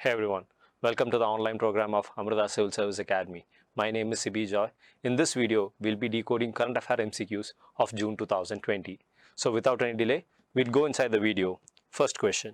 Hey everyone, welcome to the online program of Amrita Civil Service Academy. My name is Sibi Joy. In this video, we'll be decoding current affair MCQs of June 2020. So without any delay, we'll go inside the video. First question.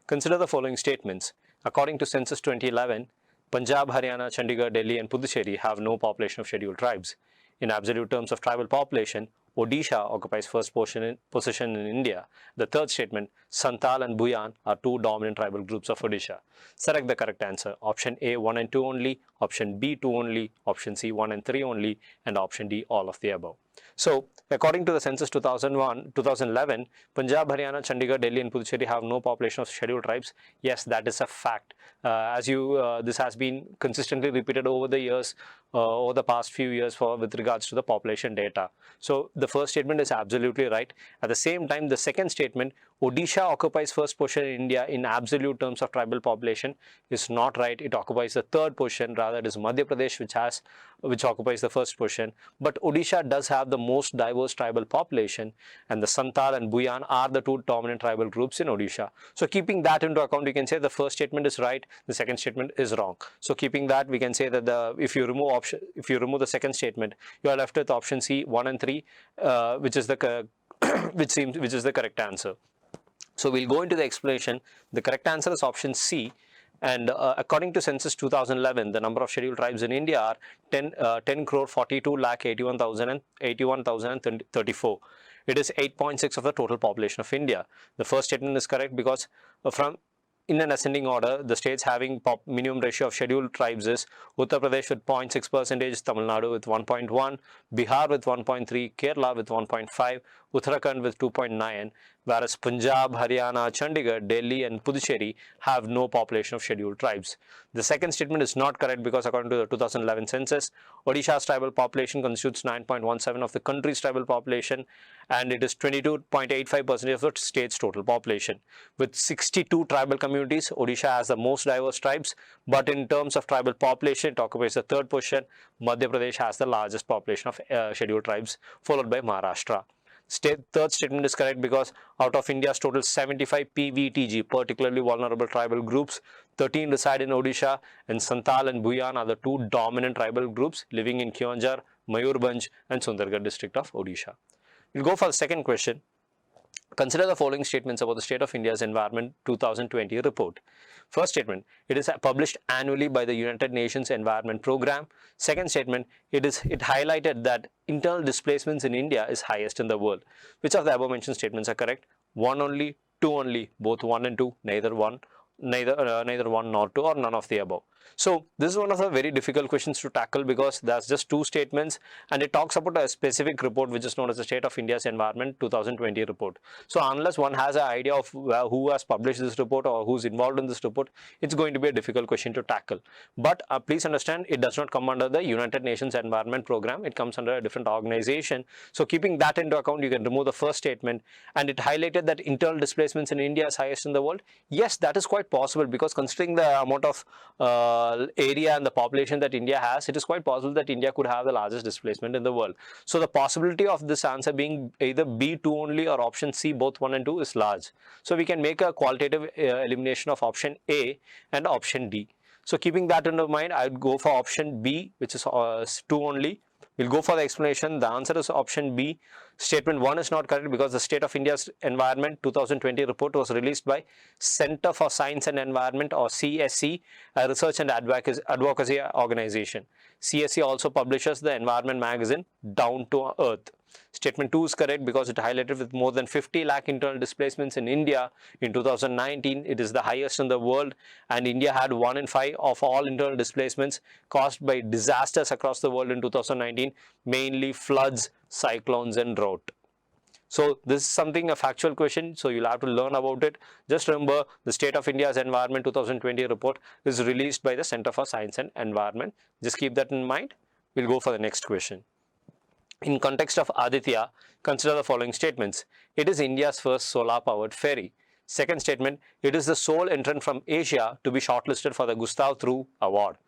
Consider the following statements. According to Census 2011, Punjab, Haryana, Chandigarh, Delhi and Puducherry have no population of scheduled tribes. In absolute terms of tribal population, Odisha occupies first position in India. The third statement, Santal and Bhuyan are two dominant tribal groups of Odisha. Select the correct answer. Option A, 1 and 2 only. Option B, 2 only. Option C, 1 and 3 only. And option D, all of the above. So, according to the Census 2011, Punjab, Haryana, Chandigarh, Delhi and Puducherry have no population of scheduled tribes. Yes, that is a fact. This has been consistently repeated over the years, over the past few years with regards to the population data. So, the first statement is absolutely right. At the same time, the second statement, Odisha occupies first position in India in absolute terms of tribal population, is not right. It occupies the third position. Rather, it is Madhya Pradesh which occupies the first position. But Odisha does have the most diverse tribal population, and the Santal and Bhuyan are the two dominant tribal groups in Odisha. So keeping that into account, we can say the first statement is right, the second statement is wrong. So keeping that, we can say that if you remove the second statement, you are left with option C, 1 and 3, which is the correct answer. So we'll go into the explanation. The correct answer is option C. And according to Census 2011, the number of scheduled tribes in India are 10 crore 42 lakh 81,034. It is 8.6 of the total population of India. The first statement is correct because in an ascending order, the states having minimum ratio of scheduled tribes is Uttar Pradesh with 0.6%, Tamil Nadu with 1.1, Bihar with 1.3, Kerala with 1.5, Uttarakhand with 2.9, whereas Punjab, Haryana, Chandigarh, Delhi and Puducherry have no population of scheduled tribes. The second statement is not correct because according to the 2011 census, Odisha's tribal population constitutes 9.17 of the country's tribal population, and it is 22.85% of the state's total population. With 62 tribal communities, Odisha has the most diverse tribes, but in terms of tribal population, it occupies the third position. Madhya Pradesh has the largest population of scheduled tribes, followed by Maharashtra. Third statement is correct because out of India's total 75 PVTG, particularly vulnerable tribal groups, 13 reside in Odisha, and Santal and Bhuyan are the two dominant tribal groups living in Keonjhar, Mayurbhanj and Sundargarh district of Odisha. We'll go for the second question. Consider the following statements about the State of India's Environment 2020 report. First statement, it is published annually by the United Nations Environment Programme. Second statement, it highlighted that internal displacements in India is highest in the world. Which of the above mentioned statements are correct? 1 only, 2 only, both 1 and 2, neither 1 nor 2, or none of the above. So this is one of the very difficult questions to tackle because that's just two statements and it talks about a specific report which is known as the State of India's Environment 2020 report. So unless one has an idea of who has published this report or who's involved in this report, it's going to be a difficult question to tackle. But please understand, it does not come under the United Nations Environment Programme. It comes under a different organization. So keeping that into account, you can remove the first statement, and it highlighted that internal displacements in India is highest in the world. Yes, that is quite possible because considering the amount of area and the population that India has, it is quite possible that India could have the largest displacement in the world. So the possibility of this answer being either B, 2 only, or option C, both 1 and 2 is large. So we can make a qualitative elimination of option A and option D. So keeping that in mind, I would go for option B, which is 2 only. We'll go for the explanation. The answer is option B. Statement 1 is not correct because the State of India's Environment 2020 report was released by Center for Science and Environment, or CSE, a research and advocacy organization. CSE also publishes the environment magazine Down to Earth. Statement 2 is correct because it highlighted with more than 50 lakh internal displacements in India in 2019. It is the highest in the world, and India had 1 in 5 of all internal displacements caused by disasters across the world in 2019, mainly floods, cyclones and drought. So this is something, a factual question, so you'll have to learn about it. Just remember, the State of India's Environment 2020 report is released by the Center for Science and Environment. Just keep that in mind. We'll go for the next question. In context of Aditya, consider the following statements. It is India's first solar-powered ferry. Second statement, it is the sole entrant from Asia to be shortlisted for the Gustav Through Award.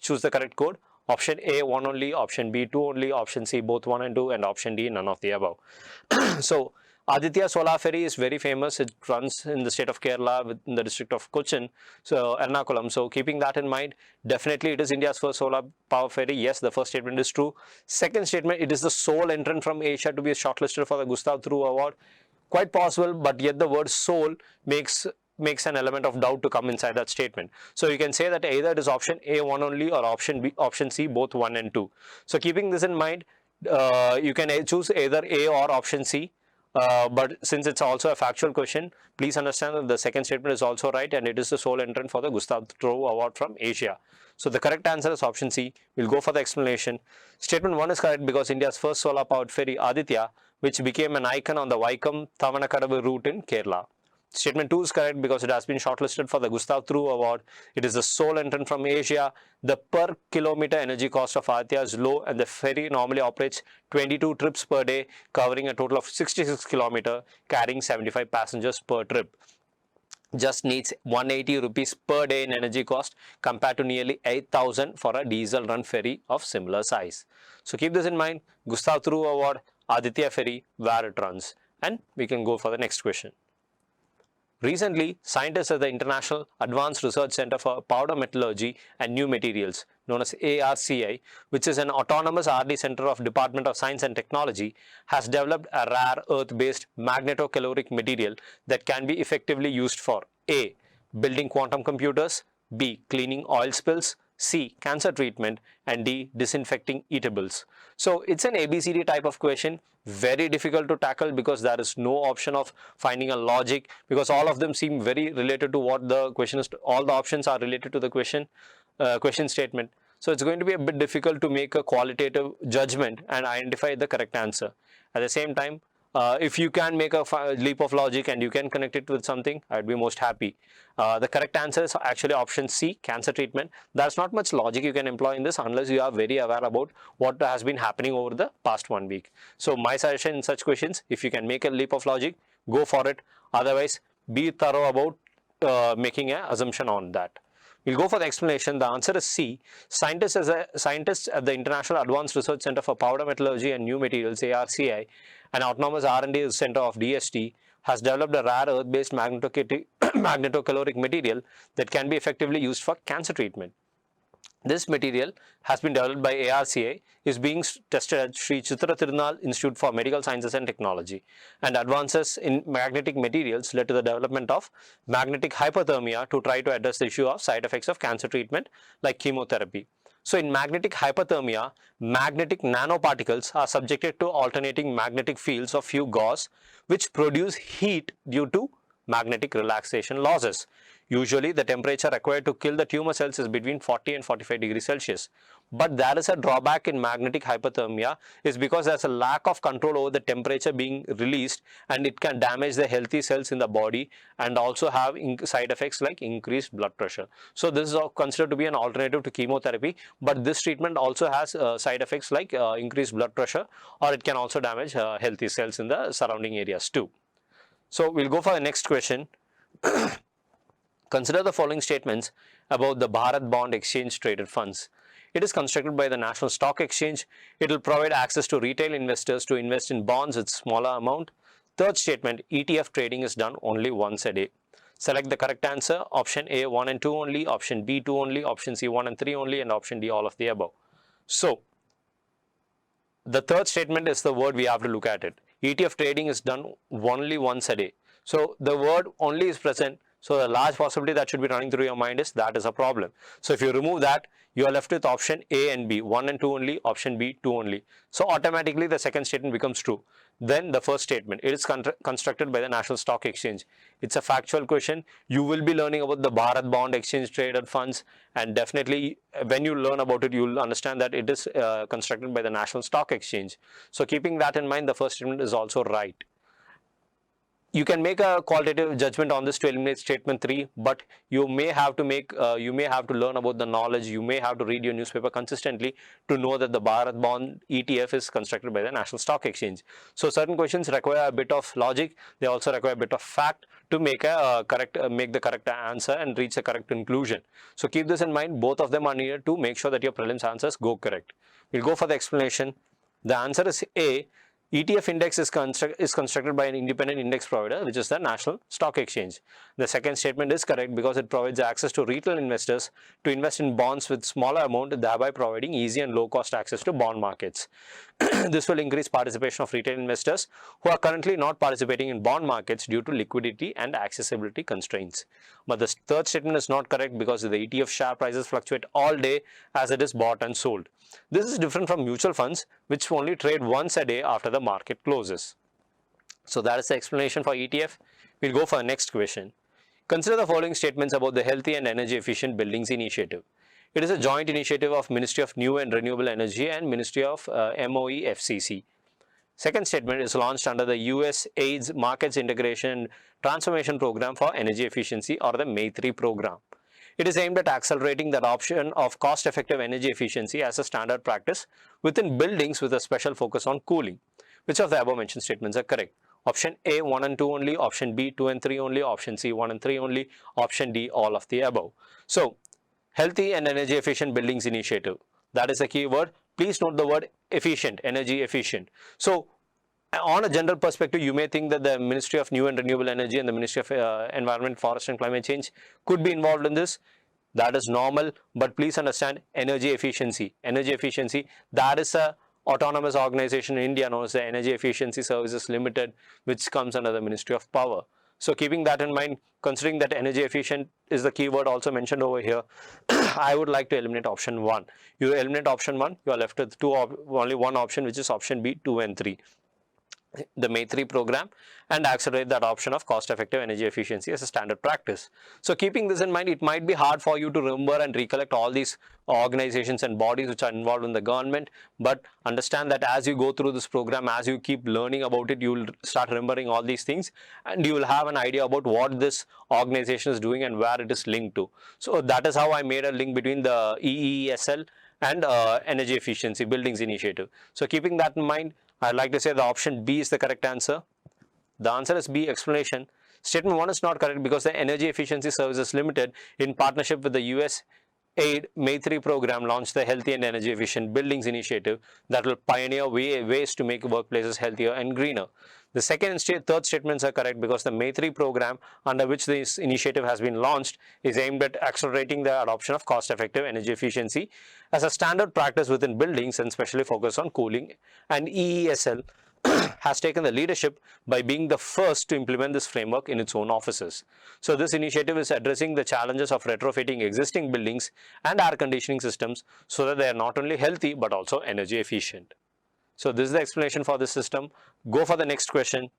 Choose the correct code. Option A, 1 only, option B, 2 only, option C, both 1 and 2, and option D, none of the above. So Aditya Solar Ferry is very famous. It runs in the state of Kerala within the district of Cochin, so Ernakulam. So keeping that in mind, definitely it is India's first solar power ferry. Yes, the first statement is true. Second statement, it is the sole entrant from Asia to be shortlisted for the Gustav Thru Award. Quite possible, but yet the word sole makes an element of doubt to come inside that statement. So you can say that either it is option A, one only, or option C, both 1 and 2. So keeping this in mind, you can choose either A or option C. But since it's also a factual question, please understand that the second statement is also right, and it is the sole entrant for the Gustav Thru Award from Asia. So the correct answer is option C. We'll go for the explanation. Statement 1 is correct because India's first solar powered ferry Aditya, which became an icon on the Vaikam Thavanakadavu route in Kerala. Statement 2 is correct because it has been shortlisted for the Gustav Thru Award. It is the sole entrant from Asia. The per kilometer energy cost of Aditya is low, and the ferry normally operates 22 trips per day, covering a total of 66 kilometers, carrying 75 passengers per trip. Just needs 180 rupees per day in energy cost compared to nearly 8,000 for a diesel run ferry of similar size. So keep this in mind. Gustav Thru Award, Aditya ferry, where it runs. And we can go for the next question. Recently, scientists at the International Advanced Research Center for Powder Metallurgy and New Materials, known as ARCI, which is an autonomous R&D center of Department of Science and Technology, has developed a rare earth-based magnetocaloric material that can be effectively used for A. Building quantum computers, B. Cleaning oil spills, C. Cancer treatment, and D. Disinfecting eatables. So it's an ABCD type of question, very difficult to tackle because there is no option of finding a logic, because all of them seem very related to what the question is. All the options are related to the question statement. So it's going to be a bit difficult to make a qualitative judgment and identify the correct answer. At the same time, if you can make a leap of logic and you can connect it with something, I'd be most happy. The correct answer is actually option C, cancer treatment. There's not much logic you can employ in this unless you are very aware about what has been happening over the past 1 week. So my suggestion in such questions, if you can make a leap of logic, go for it. Otherwise, be thorough about making an assumption on that. We'll go for the explanation. The answer is C. Scientists at the International Advanced Research Center for Powder Metallurgy and New Materials, ARCI, an autonomous R&D center of DST, has developed a rare earth-based magnetocaloric material that can be effectively used for cancer treatment. This material has been developed by ARCI, is being tested at Sri Chitra Tirunal Institute for Medical Sciences and Technology, and advances in magnetic materials led to the development of magnetic hyperthermia to try to address the issue of side effects of cancer treatment like chemotherapy. So in magnetic hyperthermia, magnetic nanoparticles are subjected to alternating magnetic fields of few gauge which produce heat due to magnetic relaxation losses. Usually, the temperature required to kill the tumor cells is between 40 and 45 degrees Celsius. But there is a drawback in magnetic hyperthermia is because there is a lack of control over the temperature being released, and it can damage the healthy cells in the body and also have side effects like increased blood pressure. So this is considered to be an alternative to chemotherapy, but this treatment also has side effects like increased blood pressure, or it can also damage healthy cells in the surrounding areas too. So we'll go for the next question. Consider the following statements about the Bharat Bond Exchange Traded Funds. It is constructed by the National Stock Exchange. It will provide access to retail investors to invest in bonds with smaller amount. Third statement, ETF trading is done only once a day. Select the correct answer. Option A, 1 and 2 only. Option B, 2 only. Option C, 1 and 3 only. And option D, all of the above. So, the third statement is the word we have to look at it. ETF trading is done only once a day. So, the word only is present. So, the large possibility that should be running through your mind is that is a problem. So, if you remove that, you are left with option A and B, 1 and 2 only, option B, 2 only. So, automatically the second statement becomes true. Then the first statement, it is constructed by the National Stock Exchange. It's a factual question. You will be learning about the Bharat Bond Exchange Traded Funds, and definitely when you learn about it, you will understand that it is constructed by the National Stock Exchange. So, keeping that in mind, the first statement is also right. You can make a qualitative judgment on this to eliminate statement 3, but you may have to learn about the knowledge. You may have to read your newspaper consistently to know that the Bharat Bond ETF is constructed by the National Stock Exchange. So certain questions require a bit of logic. They also require a bit of fact to make the correct answer and reach a correct conclusion. So keep this in mind. Both of them are needed to make sure that your prelims answers go correct. We'll go for the explanation. The answer is A. ETF index is constructed by an independent index provider, which is the National Stock Exchange. The second statement is correct because it provides access to retail investors to invest in bonds with smaller amount, thereby providing easy and low cost access to bond markets. This will increase participation of retail investors who are currently not participating in bond markets due to liquidity and accessibility constraints. But the third statement is not correct because the ETF share prices fluctuate all day as it is bought and sold. This is different from mutual funds, which only trade once a day after the market closes. So that is the explanation for ETF. We'll go for the next question. Consider the following statements about the Healthy and Energy Efficient Buildings Initiative. It is a joint initiative of Ministry of New and Renewable Energy and Ministry of MOE FCC. Second statement is launched under the USAID's Markets Integration and Transformation Program for Energy Efficiency, or the MAITRE program. It is aimed at accelerating the adoption of cost-effective energy efficiency as a standard practice within buildings with a special focus on cooling. Which of the above mentioned statements are correct? Option A, 1 and 2 only. Option B, 2 and 3 only. Option C, 1 and 3 only. Option D, all of the above. So, Healthy and Energy Efficient Buildings Initiative. That is the key word. Please note the word efficient, energy efficient. So, on a general perspective, you may think that the Ministry of New and Renewable Energy and the Ministry of Environment, Forest and Climate Change could be involved in this. That is normal, but please understand energy efficiency. Energy efficiency, that is a autonomous organization in India known as the Energy Efficiency Services Limited, which comes under the Ministry of Power. So keeping that in mind, considering that energy efficient is the keyword also mentioned over here, I would like to eliminate option 1. You eliminate option 1, you are left with only one option, which is option B, 2 and 3. The MAITRE program, and accelerate the adoption of cost-effective energy efficiency as a standard practice. So keeping this in mind, it might be hard for you to remember and recollect all these organizations and bodies which are involved in the government, but understand that as you go through this program, as you keep learning about it, you will start remembering all these things, and you will have an idea about what this organization is doing and where it is linked to. So that is how I made a link between the EESL and Energy Efficiency Buildings Initiative. So keeping that in mind, I'd like to say the option B is the correct answer. The answer is B, explanation. Statement 1 is not correct because the Energy Efficiency Services Limited, in partnership with the USAID MAITRE program, launched the Healthy and Energy Efficient Buildings Initiative that will pioneer ways to make workplaces healthier and greener. The second and third statements are correct because the MAITRE program, under which this initiative has been launched, is aimed at accelerating the adoption of cost-effective energy efficiency as a standard practice within buildings and specially focused on cooling. And EESL has taken the leadership by being the first to implement this framework in its own offices. So this initiative is addressing the challenges of retrofitting existing buildings and air conditioning systems so that they are not only healthy but also energy efficient. So this is the explanation for this system. Go for the next question.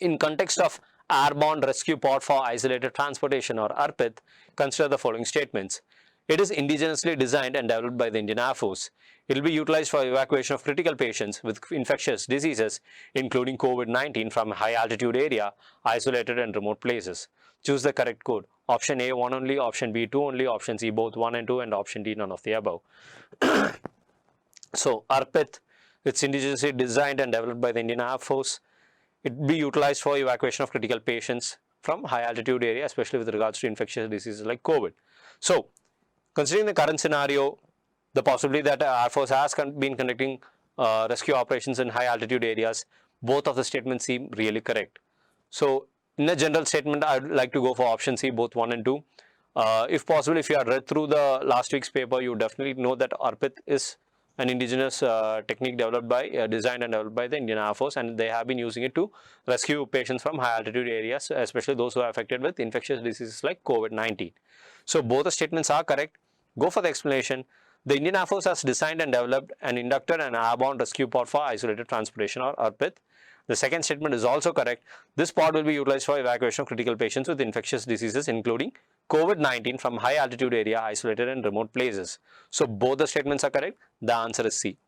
In context of Airborne Rescue Pod for Isolated Transportation, or ARPIT, consider the following statements. It is indigenously designed and developed by the Indian Air Force. It will be utilized for evacuation of critical patients with infectious diseases, including COVID-19, from high altitude area, isolated and remote places. Choose the correct code. Option A, 1 only. Option B, 2 only. Option C, both 1 and 2. And option D, none of the above. So ARPIT, it's indigenously designed and developed by the Indian Air Force. It will be utilized for evacuation of critical patients from high altitude area, especially with regards to infectious diseases like COVID. So, considering the current scenario, the possibility that Air Force has been conducting rescue operations in high altitude areas, both of the statements seem really correct. So, in a general statement, I would like to go for option C, both 1 and 2. If possible, if you have read through the last week's paper, you definitely know that ARPIT is an indigenous technique developed by, designed and developed by the Indian Air Force, and they have been using it to rescue patients from high altitude areas, especially those who are affected with infectious diseases like COVID-19. So both the statements are correct. Go for the explanation. The Indian Air Force has designed and developed an inductor and airborne rescue pod for isolated transportation, or ARPIT. The second statement is also correct. This pod will be utilized for evacuation of critical patients with infectious diseases, including COVID-19, from high altitude area, isolated and remote places. So both the statements are correct. The answer is C.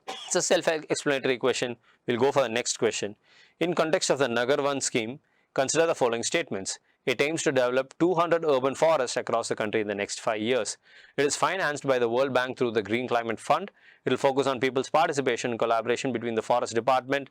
It's a self-explanatory question. We'll go for the next question. In context of the Nagar Van scheme, consider the following statements. It aims to develop 200 urban forests across the country in the next 5 years. It is financed by the World Bank through the Green Climate Fund. It will focus on people's participation and collaboration between the Forest Department,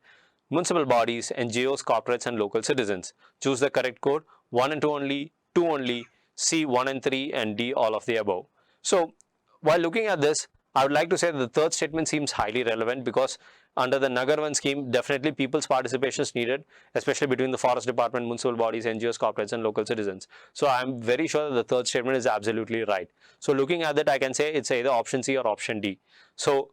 municipal bodies, NGOs, corporates and local citizens. Choose the correct code. 1 and 2 only, 2 only, C 1 and 3, and D all of the above. So while looking at this, I would like to say that the third statement seems highly relevant because under the Nagarvan scheme, definitely people's participation is needed, especially between the forest department, municipal bodies, NGOs, corporates and local citizens. So I'm very sure that the third statement is absolutely right. So looking at that, I can say it's either option C or option D. So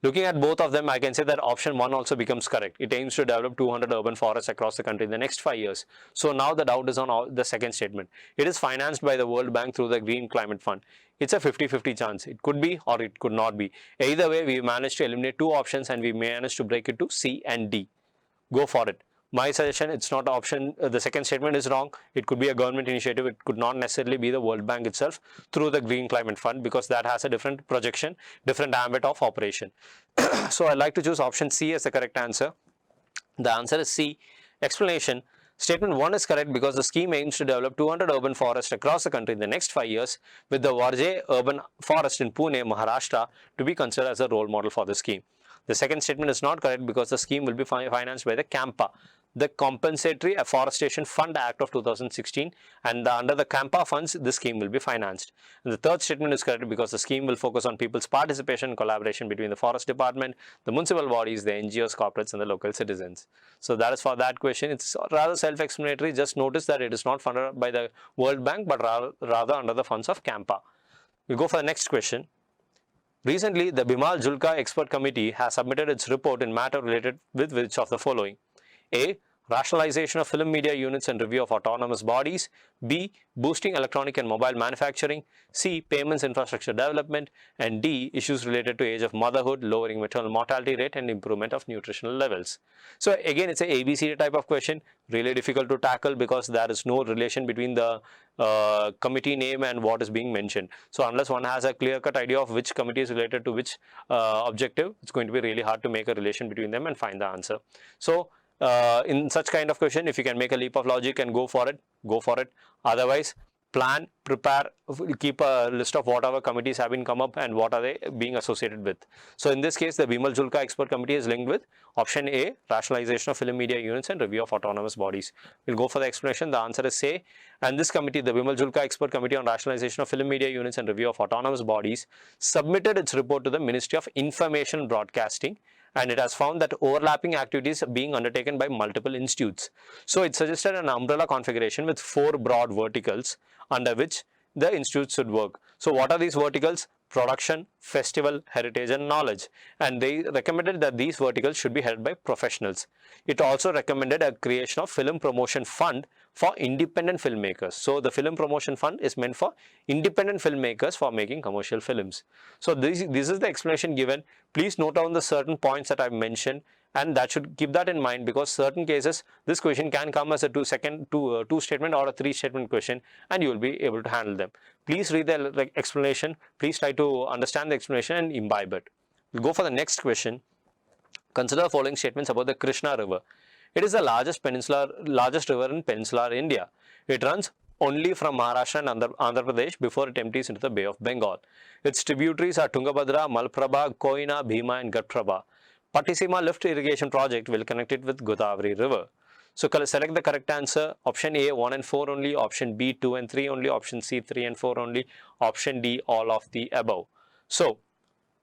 looking at both of them, I can say that option 1 also becomes correct. It aims to develop 200 urban forests across the country in the next 5 years. So now the doubt is on the second statement. It is financed by the World Bank through the Green Climate Fund. It's a 50-50 chance. It could be or it could not be. Either way, we managed to eliminate 2 options and we managed to break it to C and D. Go for it. My suggestion, it's not option, the second statement is wrong. It could be a government initiative. It could not necessarily be the World Bank itself through the Green Climate Fund, because that has a different projection, different ambit of operation. So I'd like to choose option C as the correct answer. The answer is C. Explanation. Statement 1 is correct because the scheme aims to develop 200 urban forests across the country in the next 5 years, with the Varje urban forest in Pune, Maharashtra to be considered as a role model for the scheme. The second statement is not correct because the scheme will be financed by the CAMPA, the Compensatory Afforestation Fund Act of 2016, and under the CAMPA funds, this scheme will be financed. And the third statement is correct because the scheme will focus on people's participation and collaboration between the forest department, the municipal bodies, the NGOs, corporates, and the local citizens. So that is for that question. It's rather self-explanatory. Just notice that it is not funded by the World Bank, but rather under the funds of CAMPA. We'll go for the next question. Recently, the Bimal Julka Expert Committee has submitted its report in matter related with which of the following? A. Rationalization of film media units and review of autonomous bodies. B. Boosting electronic and mobile manufacturing. C. Payments infrastructure development. And D. Issues related to age of motherhood, lowering maternal mortality rate and improvement of nutritional levels. So again, it's a ABC type of question, really difficult to tackle because there is no relation between the committee name and what is being mentioned. So unless one has a clear-cut idea of which committee is related to which objective, it's going to be really hard to make a relation between them and find the answer. So in such kind of question, if you can make a leap of logic and go for it, go for it. Otherwise, plan, prepare, keep a list of whatever committees have been come up and what are they being associated with. So in this case, the Bimal Julka Expert Committee is linked with option A, rationalization of film media units and review of autonomous bodies. We'll go for the explanation. The answer is A. And this committee, the Bimal Julka Expert Committee on Rationalization of Film Media Units and Review of Autonomous Bodies, submitted its report to the Ministry of Information and Broadcasting, and it has found that overlapping activities are being undertaken by multiple institutes. So it suggested an umbrella configuration with 4 broad verticals under which the institutes should work. So what are these verticals? Production, festival, heritage and knowledge. And they recommended that these verticals should be headed by professionals. It also recommended a creation of film promotion fund for independent filmmakers. So the film promotion fund is meant for independent filmmakers for making commercial films. So this is the explanation given. Please note down the certain points that I've mentioned, and that should keep that in mind, because certain cases this question can come as a two statement or a 3 statement question, and you will be able to handle them. Please read the explanation. Please try to understand the explanation and imbibe it. We'll go for the next question. Consider the following statements about the Krishna River. It is the largest river in peninsular India. It runs only from Maharashtra and Andhra Pradesh before it empties into the Bay of Bengal. Its tributaries are Tungabhadra, Malprabha, Koyna, Bhima and Ghataprabha. Pattisima lift irrigation project will connect it with Godavari River. So select the correct answer. Option A 1 and 4 only, option B 2 and 3 only, option C 3 and 4 only, option D all of the above. So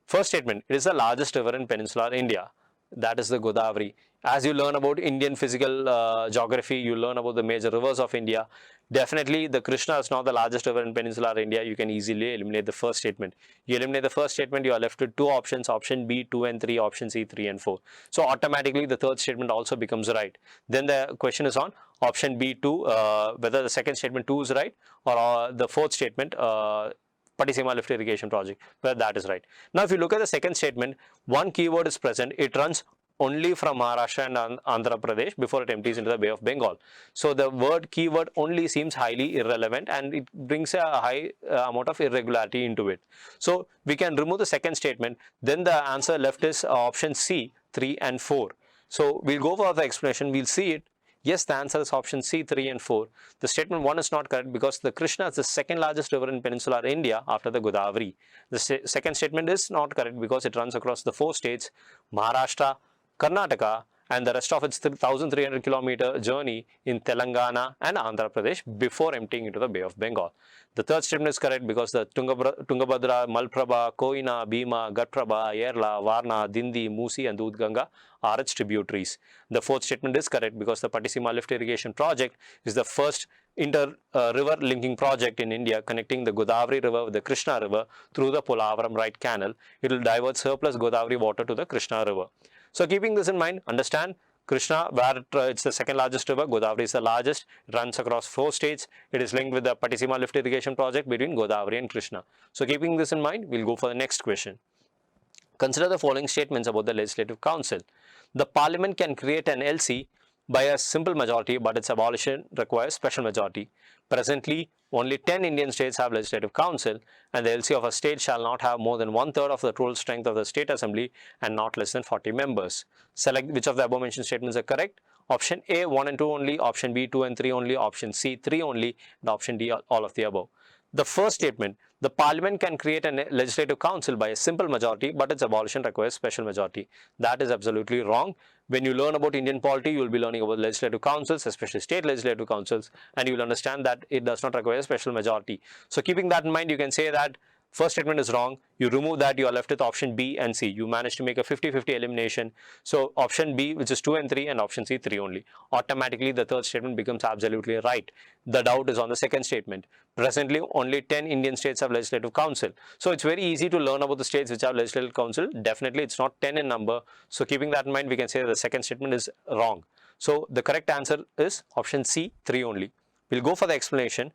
first statement, it is the largest river in peninsular India. That is the Godavari. As you learn about Indian physical geography, you learn about the major rivers of India. Definitely the Krishna is not the largest river in peninsular India. You can easily eliminate the first statement. You eliminate the first statement, you are left with 2 options, option B 2 and 3, option C 3 and 4. So automatically the third statement also becomes right. Then the question is on option B 2, whether the second statement 2 is right, or the fourth statement Pattisima lift irrigation project, where that is right. Now if you look at the second statement, one keyword is present. It runs only from Maharashtra and Andhra Pradesh before it empties into the Bay of Bengal. So the keyword only seems highly irrelevant, and it brings a high amount of irregularity into it. So we can remove the second statement. Then the answer left is option C 3 and 4. So we'll go for the explanation. We'll see it. Yes, the answer is option C 3 and 4. The statement 1 is not correct because the Krishna is the second largest river in peninsular India after the Godavari. The second statement is not correct because it runs across the 4 states, Maharashtra, Karnataka and the rest of its 1,300-kilometer journey in Telangana and Andhra Pradesh before emptying into the Bay of Bengal. The third statement is correct because the Tungabhadra, Malprabha, Koina, Bhima, Ghataprabha, Yerla, Varna, Dindi, Musi and Dudhganga are its tributaries. The fourth statement is correct because the Pattisima lift irrigation project is the first river linking project in India connecting the Godavari river with the Krishna river through the Polavaram right canal. It will divert surplus Godavari water to the Krishna river. So keeping this in mind, understand Krishna, where it's the second largest river, Godavari is the largest, it runs across 4 states, it is linked with the Pattisima lift irrigation project between Godavari and Krishna. So keeping this in mind, we'll go for the next question. Consider the following statements about the Legislative Council. The Parliament can create an LC by a simple majority, but its abolition requires special majority. Presently, only 10 Indian states have Legislative Council, and the LC of a state shall not have more than 1/3 of the total strength of the state assembly and not less than 40 members. Select which of the above mentioned statements are correct. Option A, 1 and 2 only, option B, 2 and 3 only, option C, 3 only, and option D, all of the above. The first statement, the Parliament can create a Legislative Council by a simple majority, but its abolition requires special majority. That is absolutely wrong. When you learn about Indian polity, you will be learning about legislative councils, especially state legislative councils, and you will understand that it does not require a special majority. So keeping that in mind, you can say that first statement is wrong. You remove that, you are left with option B and C. You managed to make a 50-50 elimination. So option B, which is 2 and 3, and option C, 3 only. Automatically, the third statement becomes absolutely right. The doubt is on the second statement. Presently, only 10 Indian states have Legislative Council. So it's very easy to learn about the states which have Legislative Council. Definitely, it's not 10 in number. So keeping that in mind, we can say that the second statement is wrong. So the correct answer is option C, 3 only. We'll go for the explanation.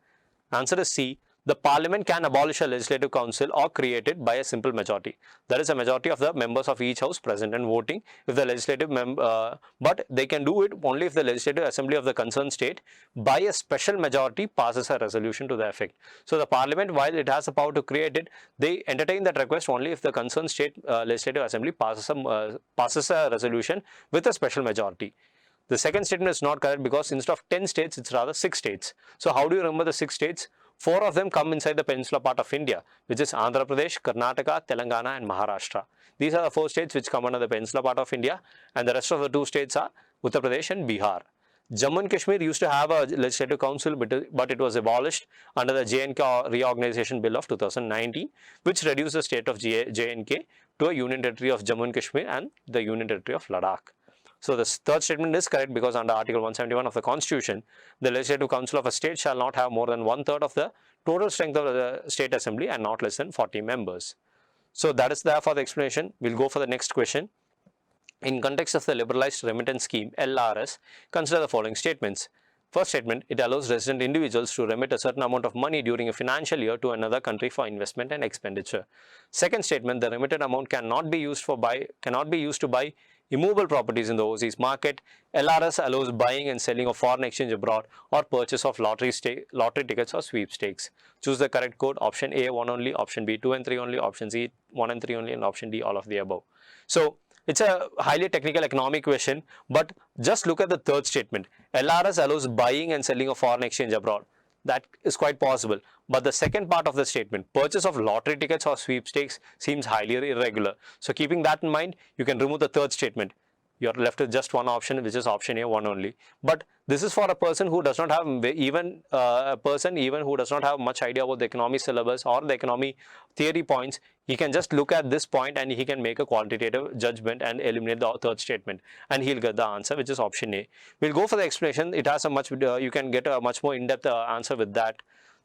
Answer is C. The Parliament can abolish a Legislative Council or create it by a simple majority. That is a majority of the members of each house present and voting. If the legislative but they can do it only if the Legislative Assembly of the concerned state by a special majority passes a resolution to the effect. So the Parliament, while it has the power to create it, they entertain that request only if the concerned state Legislative Assembly passes a resolution with a special majority. The second statement is not correct because instead of 10 states, it's rather 6 states. So how do you remember the 6 states? 4 of them come inside the peninsular part of India, which is Andhra Pradesh, Karnataka, Telangana and Maharashtra. These are the 4 states which come under the peninsular part of India, and the rest of the 2 states are Uttar Pradesh and Bihar. Jammu and Kashmir used to have a legislative council, but it was abolished under the J&K Reorganization Bill of 2019, which reduced the state of J&K to a union territory of Jammu and Kashmir and the union territory of Ladakh. So the third statement is correct because under Article 171 of the Constitution, the Legislative Council of a state shall not have more than 1/3 of the total strength of the State Assembly and not less than 40 members. So that is there for the explanation. We'll go for the next question. In context of the Liberalized Remittance Scheme, LRS, consider the following statements. First statement, it allows resident individuals to remit a certain amount of money during a financial year to another country for investment and expenditure. Second statement, the remitted amount cannot be used to buy immovable properties in the overseas market. LRS allows buying and selling of foreign exchange abroad or purchase of lottery tickets or sweepstakes. Choose the correct code. Option A, 1 only, option B, 2 and 3 only, option C, 1 and 3 only, and option D, all of the above. So it's a highly technical economic question, but just look at the third statement. LRS allows buying and selling of foreign exchange abroad. That is quite possible. But the second part of the statement, purchase of lottery tickets or sweepstakes, seems highly irregular. So keeping that in mind, you can remove the third statement. You are left with just one option, which is option A, 1 only. But this is for a person who does not have who does not have much idea about the economy syllabus or the economy theory points. He can just look at this point and he can make a quantitative judgment and eliminate the third statement, and he'll get the answer, which is option A. We'll go for the explanation. It has a much you can get a much more in-depth answer with that.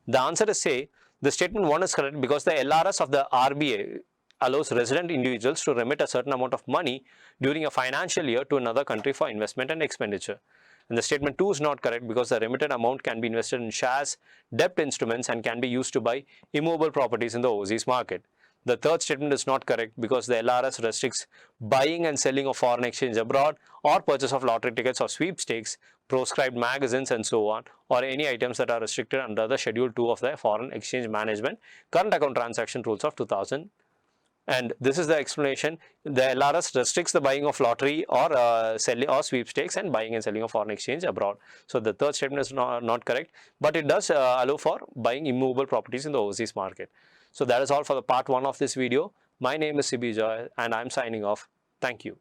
The answer is say the statement 1 is correct because the LRS of the RBA allows resident individuals to remit a certain amount of money during a financial year to another country for investment and expenditure. And the statement 2 is not correct because the remitted amount can be invested in shares, debt instruments, and can be used to buy immovable properties in the overseas market. The third statement is not correct because the LRS restricts buying and selling of foreign exchange abroad or purchase of lottery tickets or sweepstakes, proscribed magazines and so on, or any items that are restricted under the Schedule 2 of the Foreign Exchange Management Current Account Transaction Rules of 2000. And this is the explanation. The LRS restricts the buying of lottery or selling or sweepstakes and buying and selling of foreign exchange abroad. So the third statement is not correct, but it does allow for buying immovable properties in the overseas market. So that is all for the part 1 of this video. My name is Sibi Joy and I am signing off. Thank you.